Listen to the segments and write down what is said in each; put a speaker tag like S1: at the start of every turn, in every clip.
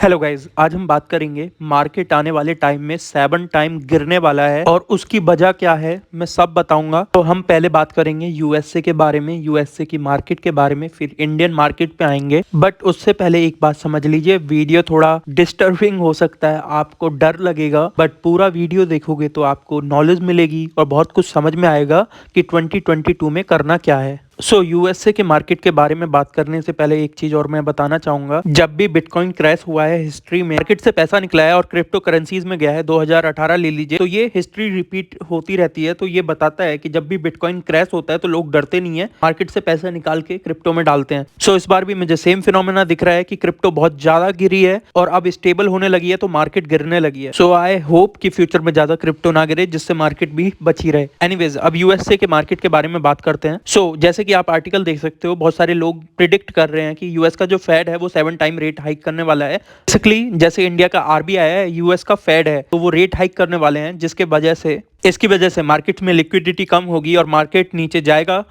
S1: Hello guys, आज हम बात करेंगे मार्केट आने वाले टाइम में 7 टाइम गिरने वाला है और उसकी वजह क्या है मैं सब बताऊंगा। तो हम पहले बात करेंगे यूएसए के बारे में, यूएसए की मार्केट के बारे में, फिर इंडियन मार्केट पे आएंगे। बट उससे पहले एक बात समझ लीजिए, वीडियो थोड़ा डिस्टर्बिंग हो सकता है, आपको डर लगेगा, बट पूरा वीडियो देखोगे तो आपको नॉलेज मिलेगी और बहुत कुछ समझ में आएगा कि 2022 में करना क्या है। यूएसए के मार्केट के बारे में बात करने से पहले एक चीज और मैं बताना चाहूंगा। जब भी बिटकॉइन क्रैश हुआ है हिस्ट्री में, मार्केट से पैसा निकला है और क्रिप्टो करेंसीज में गया है, 2018 ले लीजिए, तो ये हिस्ट्री रिपीट होती रहती है। तो ये बताता है कि जब भी बिटकॉइन क्रैश होता है तो लोग डरते नहीं है, मार्केट से पैसा निकाल के क्रिप्टो में डालते हैं। इस बार भी मुझे सेम फिनोमेना दिख रहा है कि क्रिप्टो बहुत ज्यादा गिरी है और अब स्टेबल होने लगी है, तो मार्केट गिरने लगी है। आई होप कि फ्यूचर में ज्यादा क्रिप्टो ना गिरे, जिससे मार्केट भी बची रहे। एनीवेज, अब यूएसए के मार्केट के बारे में बात करते हैं। जैसे कि आप आर्टिकल देख सकते हो, बहुत सारे लोग प्रिडिक्ट कर रहे हैं कि यूएस का जो फेड है वो 7 टाइम रेट हाइक करने वाला है। बेसिकली जैसे इंडिया का आरबीआई है, यूएस का फेड है, तो वो रेट हाइक करने वाले हैं, इसकी वजह से मार्केट में लिक्विडिटी कम होगी और मार्केट नीचे जाएगा।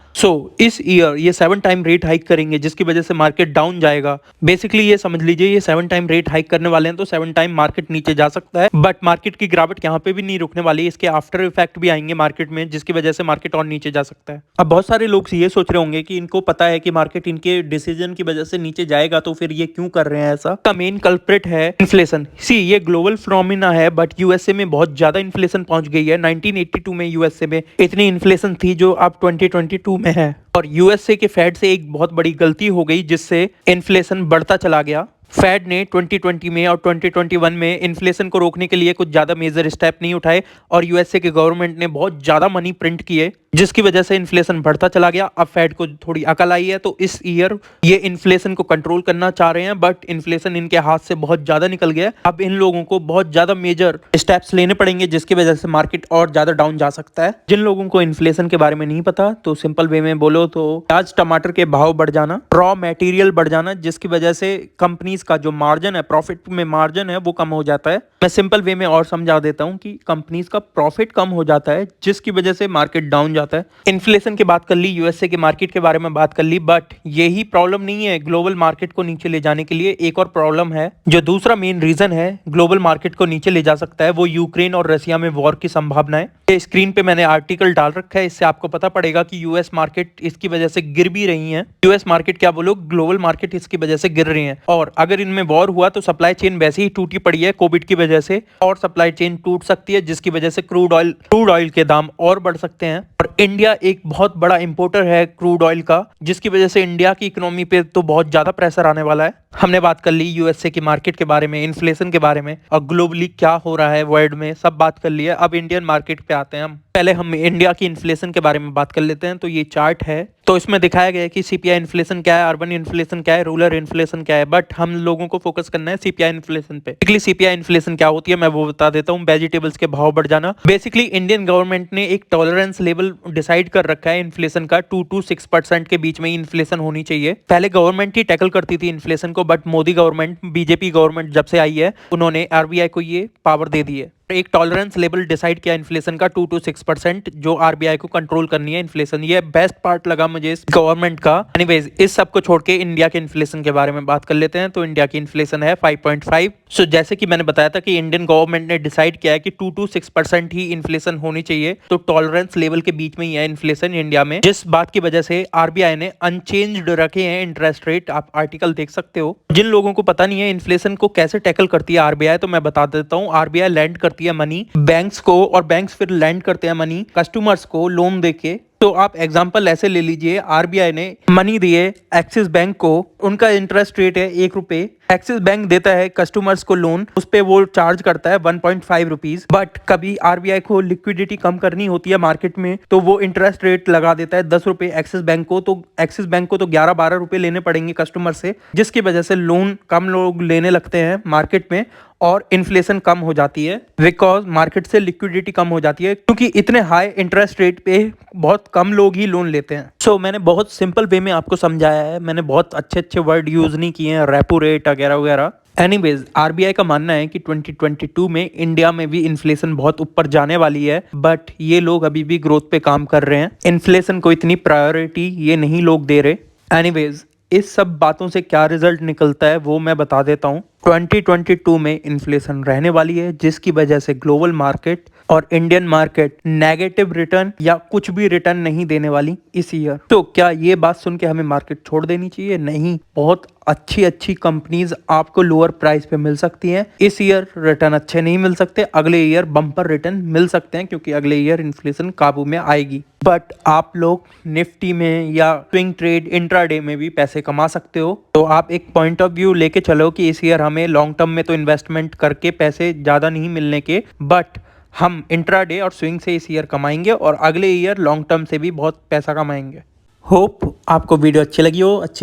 S1: इस ईयर ये 7 टाइम रेट हाइक करेंगे, जिसकी वजह से मार्केट डाउन जाएगा। बेसिकली ये समझ लीजिए, ये 7 टाइम रेट हाइक करने वाले हैं, तो 7 टाइम मार्केट नीचे जा सकता है। बट मार्केट की गिरावट यहाँ पे भी नहीं रुकने वाली, इसके आफ्टर इफेक्ट भी आएंगे मार्केट में, जिसकी वजह से मार्केट और नीचे जा सकता है। अब बहुत सारे लोग ये सोच रहे होंगे कि इनको पता है कि मार्केट इनके डिसीजन की वजह से नीचे जाएगा, तो फिर ये क्यों कर रहे हैं ऐसा। का मेन कल्प्रिट है इन्फ्लेशन। ये ग्लोबल फिनोमिना है, बट यूएसए में बहुत ज्यादा इन्फ्लेशन पहुंच गई है। 1982 में यूएसए में इतनी इन्फ्लेशन थी जो अब 2022 में है, और यूएसए के फेड से एक बहुत बड़ी गलती हो गई, जिससे इन्फ्लेशन बढ़ता चला गया। फेड ने 2020 में और 2021 में इन्फ्लेशन को रोकने के लिए कुछ ज्यादा मेजर स्टेप नहीं उठाए, और यूएसए के गवर्नमेंट ने बहुत ज्यादा मनी प्रिंट किए, जिसकी वजह से इन्फ्लेशन बढ़ता चला गया। अब फेड को थोड़ी अकल आई है, तो इस ईयर ये इन्फ्लेशन को कंट्रोल करना चाह रहे हैं, बट इन्फ्लेशन इनके हाथ से बहुत ज्यादा निकल गया। अब इन लोगों को बहुत ज्यादा मेजर स्टेप्स लेने पड़ेंगे, जिसकी वजह से मार्केट और ज्यादा डाउन जा सकता है। जिन लोगों को इन्फ्लेशन के बारे में नहीं पता, तो सिंपल वे में बोलो तो प्याज टमाटर के भाव बढ़ जाना, रॉ मटेरियल बढ़ जाना, जिसकी वजह से कंपनीज का जो मार्जिन है, प्रॉफिट में मार्जिन है, वो कम हो जाता है। मैं सिंपल वे में और समझा देता हूं कि कंपनीज का प्रॉफिट कम हो जाता है, जिसकी वजह से मार्केट डाउन जाता है। इन्फ्लेशन की बात कर ली, यूएसए के मार्केट के बारे में बात कर ली, बट यही प्रॉब्लम नहीं है ग्लोबल मार्केट को नीचे ले जाने के लिए। एक और प्रॉब्लम है, जो दूसरा मेन रीजन है ग्लोबल मार्केट को नीचे ले जा सकता है, वो यूक्रेन और रशिया में वॉर की संभावना है। स्क्रीन पे मैंने आर्टिकल डाल रखा है, इससे आपको पता पड़ेगा कि यूएस मार्केट इसकी वजह से गिर भी रही है। यूएस मार्केट क्या बोलो, ग्लोबल मार्केट इसकी वजह से गिर रही है। और अगर इनमें वॉर हुआ तो सप्लाई चेन वैसे ही टूटी पड़ी है कोविड की वजह से, और सप्लाई चेन टूट सकती है, जिसकी वजह से क्रूड ऑयल के दाम और बढ़ सकते हैं। और इंडिया एक बहुत बड़ा इंपोर्टर है क्रूड ऑयल का, जिसकी वजह से इंडिया की इकोनॉमी पे तो बहुत ज्यादा प्रेशर आने वाला है। हमने बात कर ली यूएसए की मार्केट के बारे में, इन्फ्लेशन के बारे में, और ग्लोबली क्या हो रहा है वर्ल्ड में, सब बात कर लिया। अब इंडियन मार्केट पे आते हैं हम। पहले हम इंडिया की इन्फ्लेशन के बारे में बात कर लेते हैं। तो ये चार्ट है, तो इसमें दिखाया गया है कि सीपीआई इन्फ्लेशन क्या है, अर्बन इन्फ्लेशन क्या है, रूरल इन्फ्लेशन क्या है, बट हम लोगों को फोकस करना है सीपीआई इन्फ्लेशन पे। बेसिकली सीपीआई इन्फ्लेशन क्या होती है मैं वो बता देता हूँ। वेजिटेबल्स के भाव बढ़ जाना। बेसिकली इंडियन गवर्नमेंट ने एक टॉलरेंस लेवल डिसाइड कर रखा है इन्फ्लेशन का, 2 to 6% के बीच में इन्फ्लेशन होनी चाहिए। पहले गवर्नमेंट ही टैकल करती थी इन्फ्लेशन को, but Modi government, BJP government जब से आई है, उन्होंने आरबीआई को ये पावर दे दी है। एक टॉलरेंस लेवल डिसाइड किया इन्फ्लेशन का, 2 to 6%, जो आरबीआई को कंट्रोल करनी है इन्फ्लेशन। ये बेस्ट पार्ट लगा मुझे इस गवर्नमेंट का। एनीवेज, इस सब को छोड़ के इंडिया के इन्फ्लेशन के बारे में बात कर लेते हैं। तो इंडिया की इन्फ्लेशन है 5.5। जैसे कि मैंने बताया था कि इंडियन गवर्नमेंट ने डिसाइड किया है कि 2 to 6% ही इन्फ्लेशन होनी चाहिए, तो टॉलरेंस लेवल के बीच में ही है इन्फ्लेशन इंडिया में, जिस बात की वजह से आरबीआई ने अनचेंज्ड रखे हैं इंटरेस्ट रेट। आप आर्टिकल देख सकते हो। जिन लोगों को पता नहीं है इन्फ्लेशन को कैसे टैकल करती है आरबीआई, तो मैं बता देता हूँ। आरबीआई लैंड करती है मनी बैंक्स को, और बैंक्स फिर लैंड करते हैं मनी कस्टमर्स को लोन देके। तो आप एग्जांपल ऐसे ले लीजिए, आरबीआई ने मनी दिए एक्सिस बैंक को, उनका इंटरेस्ट रेट है 1 रुपए। एक्सिस बैंक देता है कस्टमर्स को लोन, उस पे वो चार्ज करता है 1.5 रुपीज। बट कभी आरबीआई को लिक्विडिटी कम करनी होती है मार्केट में, तो वो इंटरेस्ट रेट लगा देता है 10 रुपए एक्सिस बैंक को। तो एक्सिस बैंक को तो 11-12 रुपए लेने पड़ेंगे कस्टमर से, जिसकी वजह से लोन कम लोग लेने लगते हैं मार्केट में, और इन्फ्लेशन कम हो जाती है, बिकॉज मार्केट से लिक्विडिटी कम हो जाती है, क्योंकि इतने हाई इंटरेस्ट रेट पे बहुत कम लोग ही लोन लेते हैं। मैंने बहुत सिंपल वे में आपको समझाया है, मैंने बहुत अच्छे अच्छे वर्ड यूज नहीं किए हैं, रेपो रेट वगैरह वगैरह। एनीवेज, आरबीआई का मानना है कि 2022 में इंडिया में भी इन्फ्लेशन बहुत ऊपर जाने वाली है, बट ये लोग अभी भी ग्रोथ पे काम कर रहे हैं। इन्फ्लेशन को इतनी प्रायोरिटी ये नहीं लोग दे रहे। एनीवेज, इस सब बातों से क्या रिजल्ट निकलता है वो मैं बता देता हूँ। 2022 में इन्फ्लेशन रहने वाली है, जिसकी वजह से ग्लोबल मार्केट और इंडियन मार्केट नेगेटिव रिटर्न या कुछ भी रिटर्न नहीं देने वाली इस ईयर। तो क्या ये बात सुन के हमें मार्केट छोड़ देनी चाहिए? नहीं, बहुत अच्छी अच्छी कंपनीज आपको लोअर प्राइस पे मिल सकती हैं। इस ईयर रिटर्न अच्छे नहीं मिल सकते, अगले ईयर बम्पर रिटर्न मिल सकते हैं, क्योंकि अगले ईयर इन्फ्लेशन काबू में आएगी। बट आप लोग निफ्टी में या स्विंग ट्रेड इंट्राडे में भी पैसे कमा सकते हो। तो आप एक पॉइंट ऑफ व्यू लेके चलो कि इस ईयर हमें लॉन्ग टर्म में तो इन्वेस्टमेंट करके पैसे ज़्यादा नहीं मिलने के, बट हम इंट्राडे और स्विंग से इस ईयर कमाएंगे और अगले ईयर लॉन्ग टर्म से भी बहुत पैसा कमाएंगे। होप आपको वीडियो अच्छी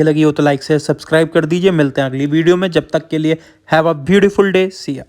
S1: लगी हो तो लाइक से सब्सक्राइब कर दीजिए। मिलते हैं अगली वीडियो में, जब तक के लिए हैव अ ब्यूटीफुल डे, सी या।